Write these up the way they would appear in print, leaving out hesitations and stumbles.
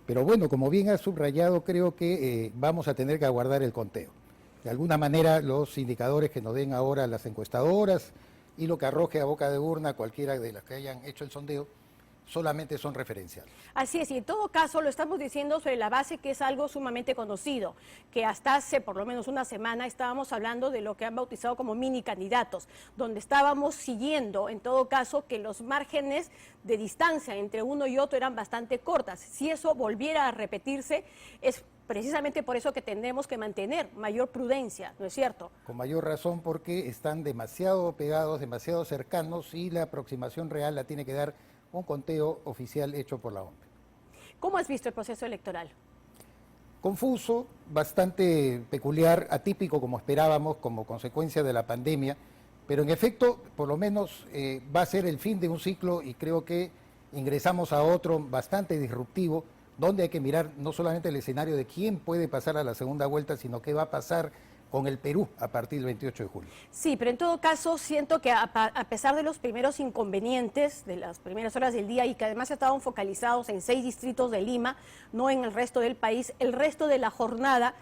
Pero bueno, como bien ha subrayado, creo que vamos a tener que aguardar el conteo. De alguna manera, los indicadores que nos den ahora las encuestadoras y lo que arroje a boca de urna cualquiera de las que hayan hecho el sondeo, solamente son referenciales. Así es, y en todo caso lo estamos diciendo sobre la base que es algo sumamente conocido, que hasta hace por lo menos una semana estábamos hablando de lo que han bautizado como mini candidatos, donde estábamos siguiendo en todo caso que los márgenes de distancia entre uno y otro eran bastante cortas. Si eso volviera a repetirse, es precisamente por eso que tendremos que mantener mayor prudencia, ¿no es cierto? Con mayor razón porque están demasiado pegados, demasiado cercanos y la aproximación real la tiene que dar un conteo oficial hecho por la OMP. ¿Cómo has visto el proceso electoral? Confuso, bastante peculiar, atípico como esperábamos como consecuencia de la pandemia, pero en efecto, por lo menos va a ser el fin de un ciclo y creo que ingresamos a otro bastante disruptivo, donde hay que mirar no solamente el escenario de quién puede pasar a la segunda vuelta, sino qué va a pasar con el Perú a partir del 28 de julio. Sí, pero en todo caso siento que a pesar de los primeros inconvenientes de las primeras horas del día y que además estaban focalizados en 6 distritos de Lima, no en el resto del país, el resto de la jornada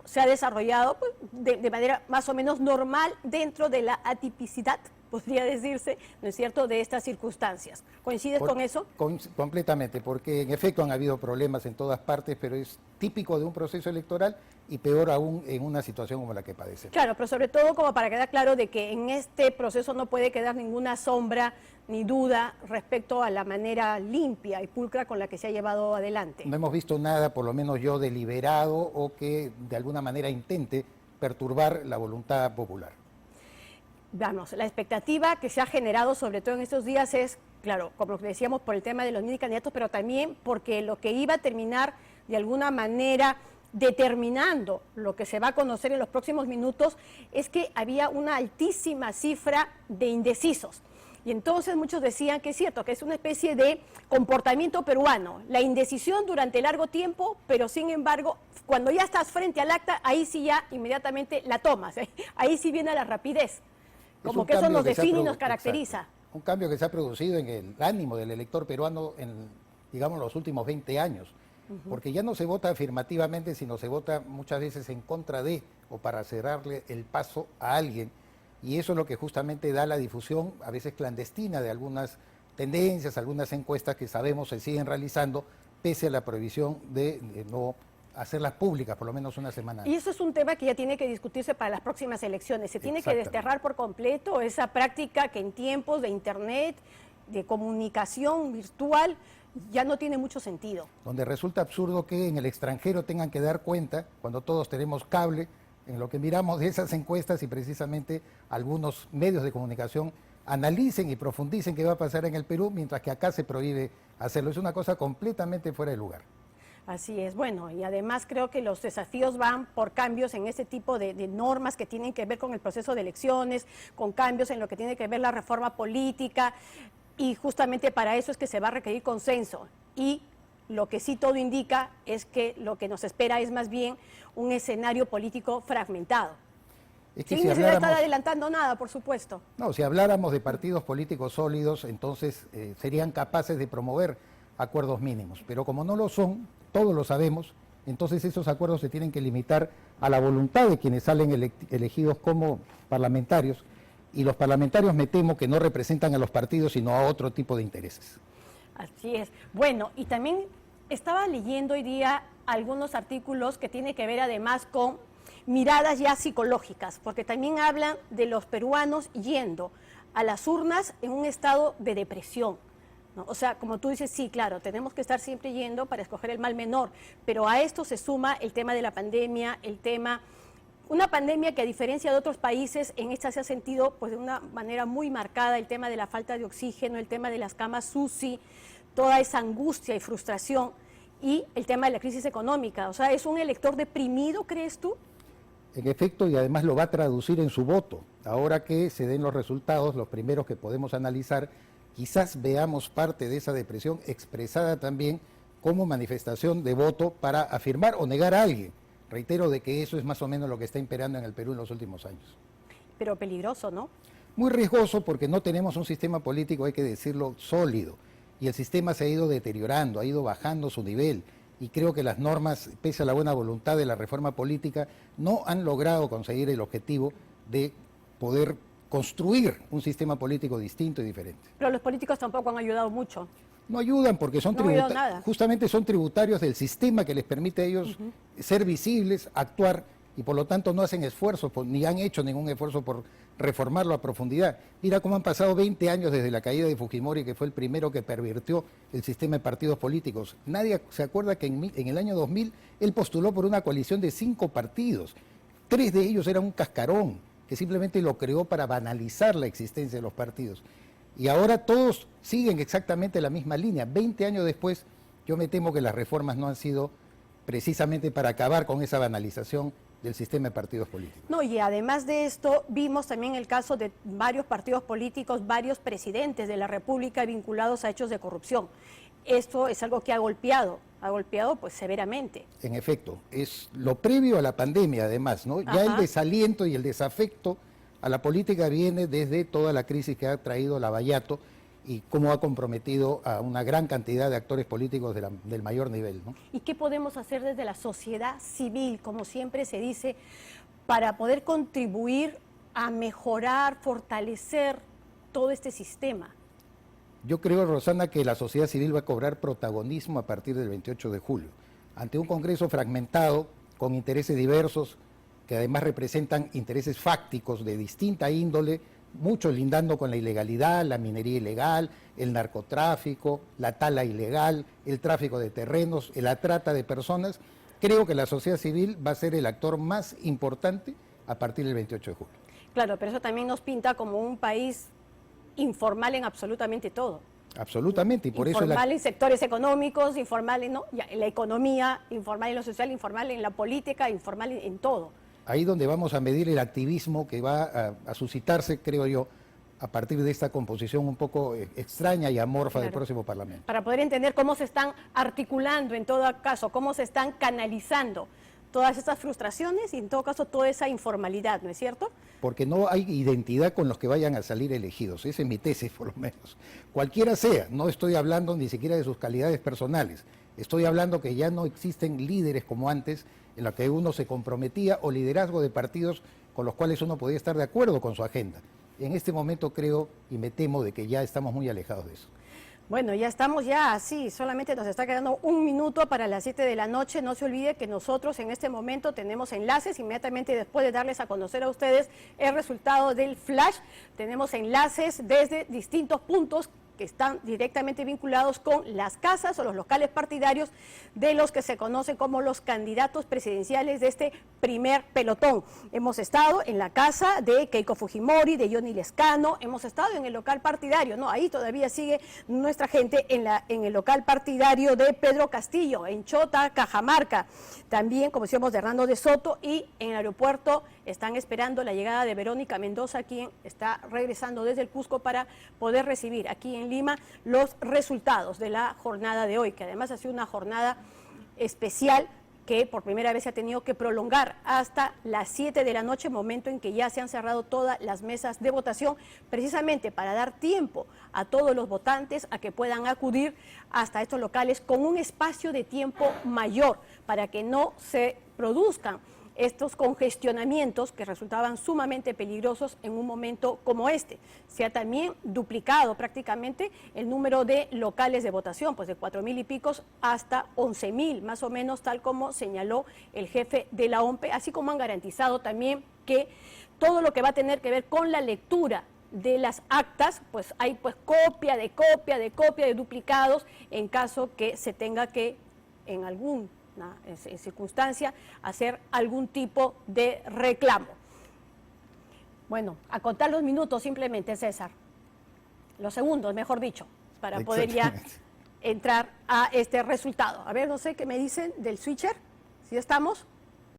se ha desarrollado pues, de manera más o menos normal dentro de la atipicidad, podría decirse, ¿no es cierto?, de estas circunstancias. ¿Coincides con eso? Completamente, porque en efecto han habido problemas en todas partes, pero es típico de un proceso electoral y peor aún en una situación como la que padecemos. Claro, pero sobre todo como para quedar claro de que en este proceso no puede quedar ninguna sombra ni duda respecto a la manera limpia y pulcra con la que se ha llevado adelante. No hemos visto nada, por lo menos yo, deliberado o que de alguna manera intente perturbar la voluntad popular. Vamos, la expectativa que se ha generado sobre todo en estos días es, claro, como decíamos, por el tema de los mini candidatos, pero también porque lo que iba a terminar de alguna manera determinando lo que se va a conocer en los próximos minutos es que había una altísima cifra de indecisos. Y entonces muchos decían que es cierto, que es una especie de comportamiento peruano, la indecisión durante largo tiempo, pero sin embargo, cuando ya estás frente al acta, ahí sí ya inmediatamente la tomas, ahí sí viene la rapidez, como que eso nos define y nos caracteriza. Exacto. Un cambio que se ha producido en el ánimo del elector peruano en, digamos, los últimos 20 años, porque ya no se vota afirmativamente, sino se vota muchas veces en contra de o para cerrarle el paso a alguien. Y eso es lo que justamente da la difusión, a veces clandestina, de algunas tendencias, algunas encuestas que sabemos se siguen realizando, pese a la prohibición de no hacerlas públicas, por lo menos una semana antes. Y eso es un tema que ya tiene que discutirse para las próximas elecciones. Se tiene que desterrar por completo esa práctica que en tiempos de internet, de comunicación virtual, ya no tiene mucho sentido. Donde resulta absurdo que en el extranjero tengan que dar cuenta, cuando todos tenemos cable, en lo que miramos de esas encuestas y precisamente algunos medios de comunicación analicen y profundicen qué va a pasar en el Perú, mientras que acá se prohíbe hacerlo. Es una cosa completamente fuera de lugar. Así es, bueno, y además creo que los desafíos van por cambios en ese tipo de normas que tienen que ver con el proceso de elecciones, con cambios en lo que tiene que ver la reforma política, y justamente para eso es que se va a requerir consenso. Y lo que sí todo indica es que lo que nos espera es más bien un escenario político fragmentado. Es que sin si necesidad de estar adelantando nada, por supuesto. No, si habláramos de partidos políticos sólidos, entonces serían capaces de promover acuerdos mínimos. Pero como no lo son, todos lo sabemos, entonces esos acuerdos se tienen que limitar a la voluntad de quienes salen elegidos como parlamentarios, y los parlamentarios me temo que no representan a los partidos, sino a otro tipo de intereses. Así es. Bueno, y también estaba leyendo hoy día algunos artículos que tienen que ver además con miradas ya psicológicas, porque también hablan de los peruanos yendo a las urnas en un estado de depresión, ¿no? O sea, como tú dices, sí, claro, tenemos que estar siempre yendo para escoger el mal menor, pero a esto se suma el tema de la pandemia, una pandemia que a diferencia de otros países, en esta se ha sentido pues de una manera muy marcada, el tema de la falta de oxígeno, el tema de las camas UCI, toda esa angustia y frustración, y el tema de la crisis económica. O sea, ¿es un elector deprimido, crees tú? En efecto, y además lo va a traducir en su voto. Ahora que se den los resultados, los primeros que podemos analizar, quizás veamos parte de esa depresión expresada también como manifestación de voto para afirmar o negar a alguien. Reitero de que eso es más o menos lo que está imperando en el Perú en los últimos años. Pero peligroso, ¿no? Muy riesgoso porque no tenemos un sistema político, hay que decirlo, sólido. Y el sistema se ha ido deteriorando, ha ido bajando su nivel. y creo que las normas, pese a la buena voluntad de la reforma política, no han logrado conseguir el objetivo de poder construir un sistema político distinto y diferente. Pero los políticos tampoco han ayudado mucho. No ayudan porque son justamente son tributarios del sistema que les permite a ellos ser visibles, actuar, y por lo tanto no hacen esfuerzos, ni han hecho ningún esfuerzo por reformarlo a profundidad. Mira cómo han pasado 20 años desde la caída de Fujimori, que fue el primero que pervirtió el sistema de partidos políticos. Nadie se acuerda que en el año 2000 él postuló por una coalición de 5 partidos. 3 de ellos eran un cascarón, que simplemente lo creó para banalizar la existencia de los partidos. Y ahora todos siguen exactamente la misma línea. 20 años después, yo me temo que las reformas no han sido precisamente para acabar con esa banalización del sistema de partidos políticos. No, y además de esto, vimos también el caso de varios partidos políticos, varios presidentes de la República vinculados a hechos de corrupción. Esto es algo que ha golpeado pues severamente. En efecto, es lo previo a la pandemia además, ¿no? Ya el desaliento y el desafecto a la política viene desde toda la crisis que ha traído Lavallato y cómo ha comprometido a una gran cantidad de actores políticos del mayor nivel, ¿no? ¿Y qué podemos hacer desde la sociedad civil, como siempre se dice, para poder contribuir a mejorar, fortalecer todo este sistema? Yo creo, Rosana, que la sociedad civil va a cobrar protagonismo a partir del 28 de julio, ante un Congreso fragmentado, con intereses diversos, que además representan intereses fácticos de distinta índole, muchos lindando con la ilegalidad, la minería ilegal, el narcotráfico, la tala ilegal, el tráfico de terrenos, la trata de personas. Creo que la sociedad civil va a ser el actor más importante a partir del 28 de julio. Claro, pero eso también nos pinta como un país informal en absolutamente todo. Absolutamente, y por eso... Informal en sectores económicos, informal en la economía, informal en lo social, informal en la política, informal en todo. Ahí donde vamos a medir el activismo que va a suscitarse, creo yo, a partir de esta composición un poco extraña y amorfa del próximo Parlamento. Para poder entender cómo se están articulando, en todo caso, cómo se están canalizando todas estas frustraciones y en todo caso toda esa informalidad, ¿no es cierto? Porque no hay identidad con los que vayan a salir elegidos, esa es mi tesis por lo menos. Cualquiera sea, no estoy hablando ni siquiera de sus calidades personales, estoy hablando que ya no existen líderes como antes, en los que uno se comprometía, o liderazgo de partidos con los cuales uno podía estar de acuerdo con su agenda. En este momento creo y me temo de que ya estamos muy alejados de eso. Bueno, ya estamos así, solamente nos está quedando 1 minuto para las 7 de la noche. No se olvide que nosotros en este momento tenemos enlaces, inmediatamente después de darles a conocer a ustedes el resultado del flash. Tenemos enlaces desde distintos puntos que están directamente vinculados con las casas o los locales partidarios de los que se conocen como los candidatos presidenciales de este primer pelotón. Hemos estado en la casa de Keiko Fujimori, de Johnny Lescano, hemos estado en el local partidario, ¿no? Ahí todavía sigue nuestra gente en el local partidario de Pedro Castillo, en Chota, Cajamarca. También, como decíamos, de Hernando de Soto, y en el aeropuerto están esperando la llegada de Verónica Mendoza, quien está regresando desde el Cusco para poder recibir aquí en Lima los resultados de la jornada de hoy, que además ha sido una jornada especial que por primera vez se ha tenido que prolongar hasta las 7 de la noche, momento en que ya se han cerrado todas las mesas de votación, precisamente para dar tiempo a todos los votantes a que puedan acudir hasta estos locales con un espacio de tiempo mayor, para que no se produzcan estos congestionamientos que resultaban sumamente peligrosos en un momento como este. Se ha también duplicado prácticamente el número de locales de votación, pues de 4.000 y picos hasta 11.000, más o menos, tal como señaló el jefe de la OMPE, así como han garantizado también que todo lo que va a tener que ver con la lectura de las actas, pues hay pues copia de duplicados en caso que se tenga que en alguna circunstancia hacer algún tipo de reclamo. Bueno, a contar los minutos simplemente, César, los segundos, mejor dicho, para poder ya entrar a este resultado. A ver, no sé qué me dicen del switcher, ¿sí estamos?